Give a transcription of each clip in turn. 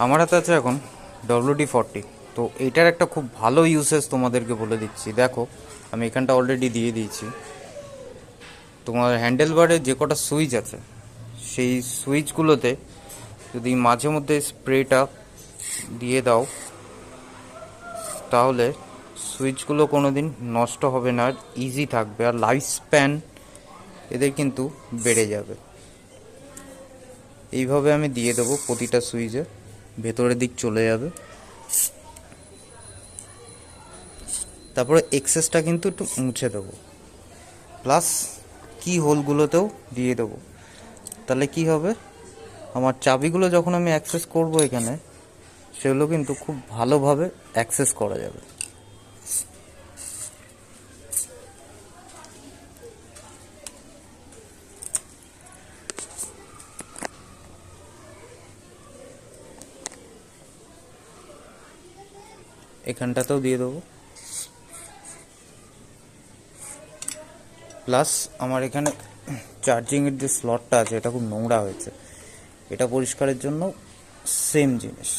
আমার হাতে আছে এখন WD-40। তো এইটার একটা খুব ভালো ইউসেজ তোমাদেরকে বলে দিচ্ছি। দেখো, আমি এখানটা অলরেডি দিয়ে দিয়েছি। তোমার হ্যান্ডেল বারে যে কটা সুইচ আছে, সেই সুইচগুলোতে যদি মাঝে মধ্যে স্প্রেটা দিয়ে দাও, তাহলে সুইচগুলো কোনো দিন নষ্ট হবে না, আর ইজি থাকবে, আর লাইফ স্প্যান এদের কিন্তু বেড়ে যাবে। এইভাবে আমি দিয়ে দেবো প্রতিটা সুইচে, ভেতরের দিক চলে যাবে। তারপরে এক্সেসটা কিন্তু একটু মুছে দেবো, প্লাস কি হোলগুলোতেও দিয়ে দেবো। তাহলে কি হবে, আমার চাবিগুলো যখন আমি অ্যাক্সেস করব এখানে, সেগুলো কিন্তু খুব ভালোভাবে অ্যাক্সেস করা যাবে। এখানটাতেও দিয়ে দেবো। প্লাস আমার এখানে চার্জিংয়ের যে স্লটটা আছে, এটা খুব নোংরা হয়েছে, এটা পরিষ্কারের জন্য সেম জিনিস।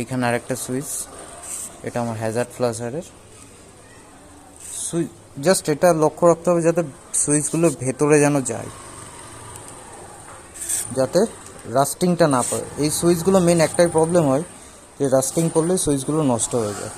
এখানে আরেকটা সুইচ, এটা আমার হ্যাজার্ড ফ্লাশারের সুইচ। জাস্ট এটা লক্ষ্য রাখতে হবে যাতে সুইচগুলো ভেতরে যেন যায়, যাতে রাস্টিংটা না পড়ে। এই সুইচগুলো মেন একটাই প্রবলেম হয়, যে রাস্টিং করলে সুইচগুলো নষ্ট হয়ে যায়।